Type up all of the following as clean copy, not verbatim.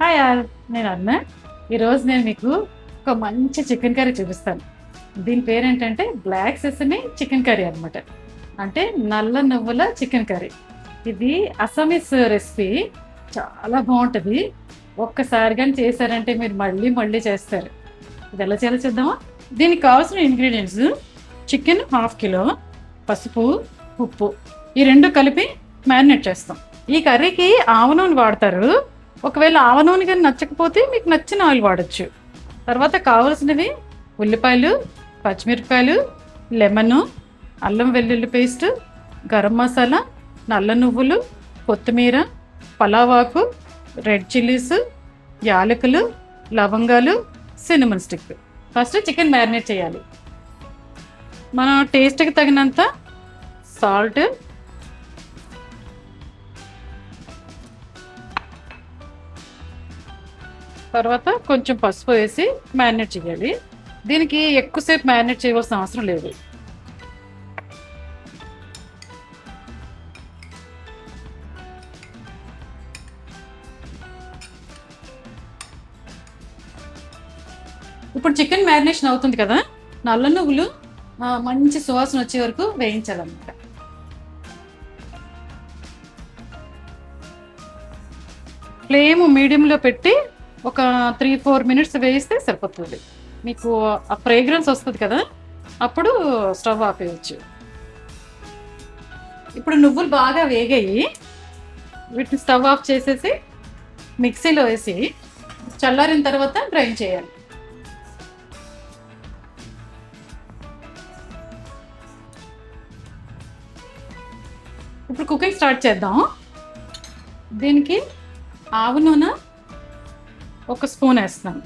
Hi all, నేను అన్న. ఈరోజు నేను మీకు ఒక మంచి చికెన్ కర్రీ చూపిస్తాను. దీని పేరు ఏంటంటే బ్లాక్ సెసమి చికెన్ కర్రీ అనమాట. అంటే నల్ల నువ్వుల చికెన్ కర్రీ. ఇది అసమీస్ రెసిపీ. చాలా బాగుంటుంది. ఒక్కసారి కానీ చేశారంటే మీరు మళ్ళీ మళ్ళీ చేస్తారు. ఇది ఎలా చేయాలో చూద్దామా? దీనికి కావాల్సిన ఇంగ్రీడియంట్స్: చికెన్ 1/2 కిలో, పసుపు, ఉప్పు, ఈ రెండు కలిపి మ్యారినేట్ చేస్తాం. ఈ కర్రీకి ఆవ నూనె వాడతారు. ఒకవేళ ఆవ నూనె కానీ నచ్చకపోతే మీకు నచ్చిన ఆయిల్ వాడచ్చు. తర్వాత కావాల్సినవి ఉల్లిపాయలు, పచ్చిమిరపకాయలు, లెమను, అల్లం వెల్లుల్లి పేస్ట్, గరం మసాలా, నల్ల నువ్వులు, కొత్తిమీర, పలావాకు, రెడ్ చిల్లీస్, యాలకులు, లవంగాలు, cinnamon stick. First chicken marinate చేయాలి. మన టేస్ట్కి తగినంత సాల్ట్, తర్వాత కొంచెం పసుపు వేసి మ్యారినేట్ చేయాలి. దీనికి ఎక్కువసేపు మ్యారినేట్ చేయవలసిన అవసరం లేదు. ఇప్పుడు చికెన్ మ్యారినేషన్ అవుతుంది కదా, నల్ల నువ్వులు మంచి సువాసన వచ్చే వరకు వేయించాలన్నమాట. ఫ్లేమ్ మీడియంలో పెట్టి ఒక 3-4 మినిట్స్ వేయిస్తే సరిపోతుంది. మీకు ఆ ఫ్రేగ్రెన్స్ వస్తుంది కదా, అప్పుడు స్టవ్ ఆపేయచ్చు. ఇప్పుడు నువ్వులు బాగా వేగాయి. వీటిని స్టవ్ ఆఫ్ చేసేసి మిక్సీలో వేసి చల్లారిన తర్వాత గ్రైండ్ చేయాలి. ఇప్పుడు కుకింగ్ స్టార్ట్ చేద్దాం. దీనికి ఆవు నూనె 1 స్పూన్ వేస్తాను.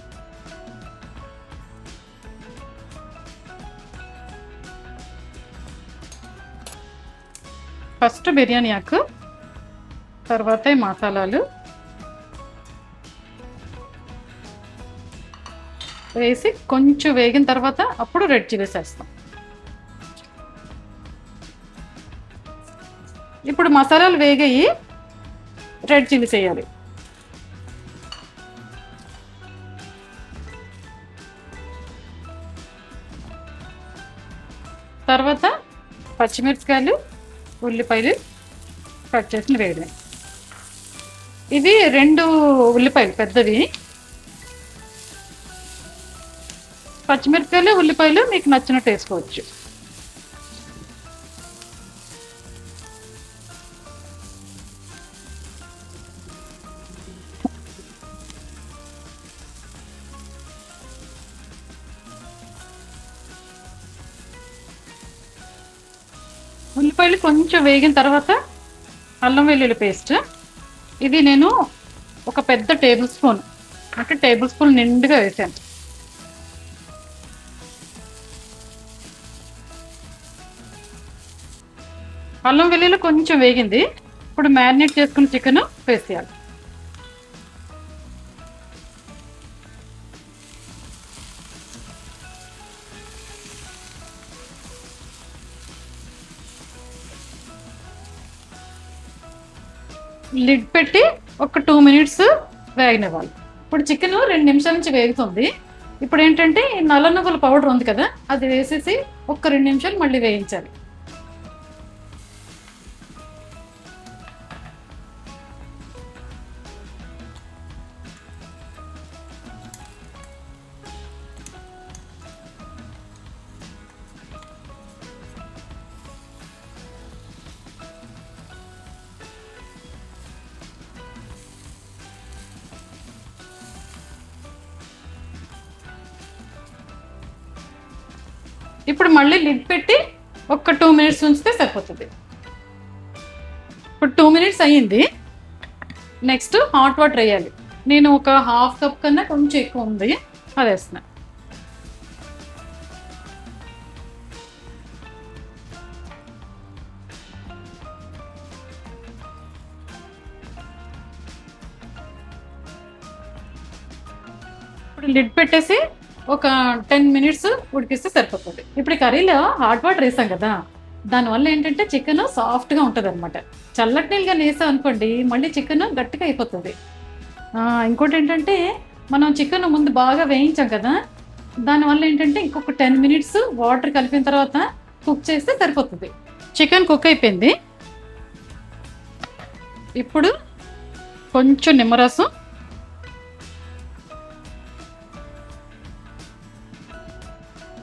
ఫస్ట్ బిర్యానీ ఆకు, తర్వాత మసాలాలు వేసి కొంచెం వేగిన తర్వాత అప్పుడు రెడ్ చిల్లీస్ వేస్తాం. ఇప్పుడు మసాలాలు వేగాయి, రెడ్ చిల్లీస్ వేయాలి. తర్వాత పచ్చిమిరపకాయలు, ఉల్లిపాయలు కట్ చేసి వేయడం. ఇవి 2 ఉల్లిపాయలు పెద్దవి. పచ్చిమిరపకాయలు, ఉల్లిపాయలు మీకు నచ్చినట్టు వేసుకోవచ్చు. ఉల్లిపాయలు కొంచెం వేగిన తర్వాత అల్లం వెల్లుల్లి పేస్ట్. ఇది నేను ఒక పెద్ద టేబుల్ స్పూన్ నిండుగా వేసాను. అల్లం వెల్లుల్లి కొంచెం వేగింది. ఇప్పుడు మ్యారినేట్ చేసుకున్న చికెన్ వేసేయాలి. లిడ్ పెట్టి ఒక 2 మినిట్స్ వేగనివ్వాలి. ఇప్పుడు చికెన్ 2 నిమిషాల నుంచి వేగుతుంది. ఇప్పుడు ఏంటంటే ఈ నల్ల నువ్వుల పౌడర్ ఉంది కదా, అది వేసేసి ఒక 2 నిమిషాలు మళ్ళీ వేయించాలి. ఇప్పుడు మళ్ళీ లిడ్ పెట్టి ఒక 2 మినిట్స్ ఉంచితే సరిపోతుంది. ఇప్పుడు 2 మినిట్స్ అయ్యింది. నెక్స్ట్ హాట్ వాటర్ వేయాలి. నేను ఒక 1/2 కప్ కన్నా కొంచెం ఎక్కువ ఉంది, అది వేస్తున్నా. ఇప్పుడు లిడ్ పెట్టేసి ఒక 10 మినిట్స్ ఉడికిస్తే సరిపోతుంది. ఇప్పుడు కర్రీలో హాట్ వాటర్ వేసాం కదా, దానివల్ల ఏంటంటే చికెన్ సాఫ్ట్గా ఉంటుంది అనమాట. చల్లటి నీళ్ళుగా వేసాం అనుకోండి, మళ్ళీ చికెన్ గట్టిగా అయిపోతుంది. ఇంకోటి ఏంటంటే మనం చికెన్ ముందు బాగా వేయించాం కదా, దానివల్ల ఏంటంటే ఇంకొక 10 మినిట్స్ వాటర్ కలిపిన తర్వాత కుక్ చేస్తే సరిపోతుంది. చికెన్ కుక్ అయిపోయింది. ఇప్పుడు కొంచెం నిమ్మరసం,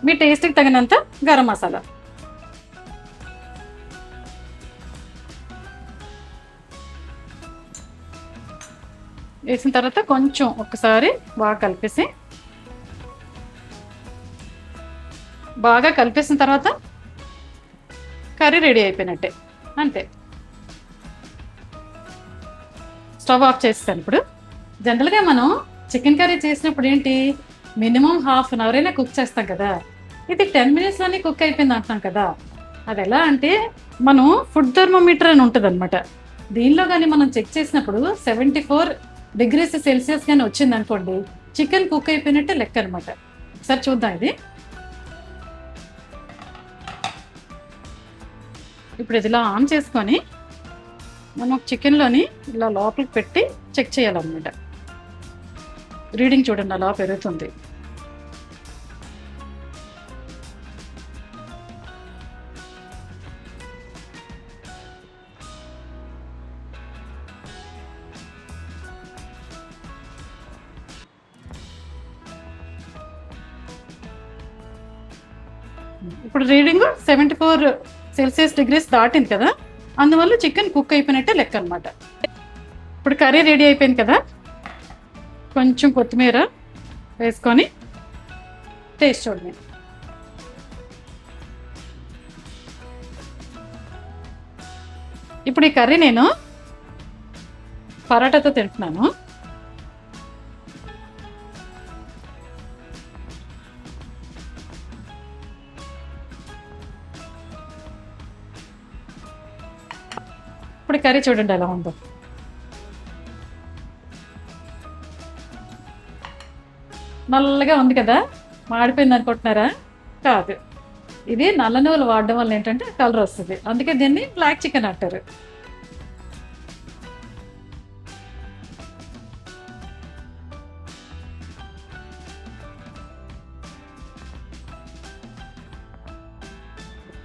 మీ టేస్ట్కి తగినంత గరం మసాలా, వేసిన తర్వాత కొంచెం ఒకసారి బాగా కలిపేసిన తర్వాత కర్రీ రెడీ అయిపోయినట్టే, అంతే. స్టవ్ ఆఫ్ చేస్తాను. ఇప్పుడు జనరల్గా మనం చికెన్ కర్రీ చేసినప్పుడు ఏంటి, మినిమం ½ అన్ అవర్ అయినా కుక్ చేస్తాం కదా, ఇది 10 మినిట్స్లోనే కుక్ అయిపోయింది అంటున్నాం కదా. అది ఎలా అంటే మనం ఫుడ్ థర్మోమీటర్ అని ఉంటుంది అనమాట. దీనిలో కానీ మనం చెక్ చేసినప్పుడు 74 degrees Celsius కానీ వచ్చింది అనుకోండి, చికెన్ కుక్ అయిపోయినట్టే లెక్క అనమాట. ఒకసారి చూద్దాం ఇది. ఇప్పుడు ఇది ఇలా ఆన్ చేసుకొని మనం చికెన్లోని ఇలా లోపలికి పెట్టి చెక్ చేయాలన్నమాట. రీడింగ్ చూడండి అలా పెరుగుతుంది. ఇప్పుడు రీడింగ్ 74 degrees దాటింది కదా, అందువల్ల చికెన్ కుక్ అయిపోయినట్టే లెక్క అనమాట. ఇప్పుడు కర్రీ రెడీ అయిపోయింది కదా, కొంచెం కొత్తిమీర వేసుకొని టేస్ట్ చూడండి. ఇప్పుడు ఈ కర్రీ నేను పరాటాతో తింటున్నాను. ఇప్పుడు కర్రీ చూడండి ఎలా ఉందో. నల్లగా ఉంది కదా, మాడిపోయింది అనుకుంటున్నారా? కాదు, ఇది నల్ల నువ్వులు వాడడం వల్ల ఏంటంటే కలర్ వస్తుంది, అందుకే దీన్ని బ్లాక్ చికెన్ అంటారు.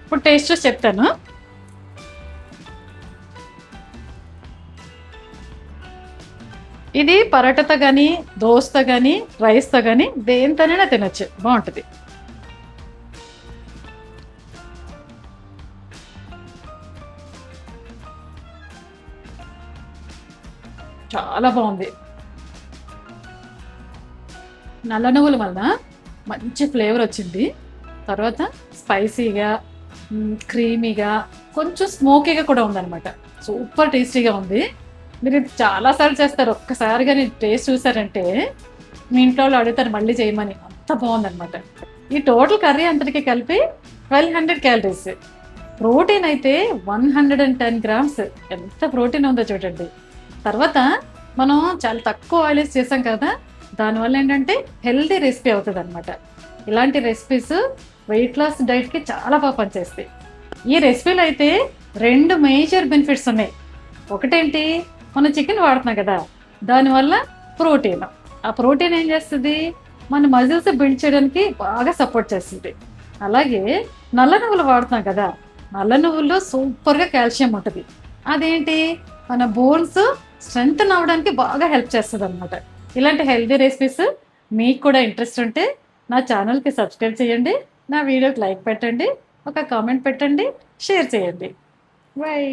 ఇప్పుడు టేస్ట్ చూసి చెప్తాను. ఇది పరోటాతో కానీ, దోసతో కానీ, రైస్తో కానీ దేనితోనైనా తినచ్చు, బాగుంటుంది. చాలా బాగుంది. నల్ల నువ్వుల వలన మంచి ఫ్లేవర్ వచ్చింది, తర్వాత స్పైసీగా, క్రీమీగా, కొంచెం స్మోకీగా కూడా ఉందన్నమాట. సూపర్ టేస్టీగా ఉంది. మీరు ఇది చాలాసార్లు చేస్తారు, ఒక్కసారిగా నేను టేస్ట్ చూసారంటే మీ ఇంట్లో వాళ్ళు అడుగుతారు మళ్ళీ చేయమని, అంత బాగుందన్నమాట. ఈ టోటల్ కర్రీ అంతటికి కలిపి 1200 calories. ప్రోటీన్ అయితే 110 grams. ఎంత ప్రోటీన్ ఉందో చూడండి. తర్వాత మనం చాలా తక్కువ ఆయిల్ చేసాం కదా, దానివల్ల ఏంటంటే హెల్దీ రెసిపీ అవుతుంది అనమాట. ఇలాంటి రెసిపీస్ వెయిట్ లాస్ డైట్కి చాలా బాగా పనిచేస్తాయి. ఈ రెసిపీలో అయితే 2 మేజర్ బెనిఫిట్స్ ఉన్నాయి. ఒకటేంటి, మనం చికెన్ వాడుతున్నాం కదా, దానివల్ల ప్రోటీన్. ఆ ప్రోటీన్ ఏం చేస్తుంది, మన మజిల్స్ బిల్డ్ చేయడానికి బాగా సపోర్ట్ చేస్తుంది. అలాగే నల్ల నువ్వులు వాడుతున్నాం కదా, నల్ల నువ్వుల్లో సూపర్గా కాల్షియం ఉంటుంది. అదేంటి, మన బోన్స్ స్ట్రెంగ్తన్ అవ్వడానికి బాగా హెల్ప్ చేస్తుంది అనమాట. ఇలాంటి హెల్దీ రెసిపీస్ మీకు కూడా ఇంట్రెస్ట్ ఉంటే నా ఛానల్కి సబ్స్క్రైబ్ చేయండి, నా వీడియోకి లైక్ పెట్టండి, ఒక కామెంట్ పెట్టండి, షేర్ చేయండి. బాయ్.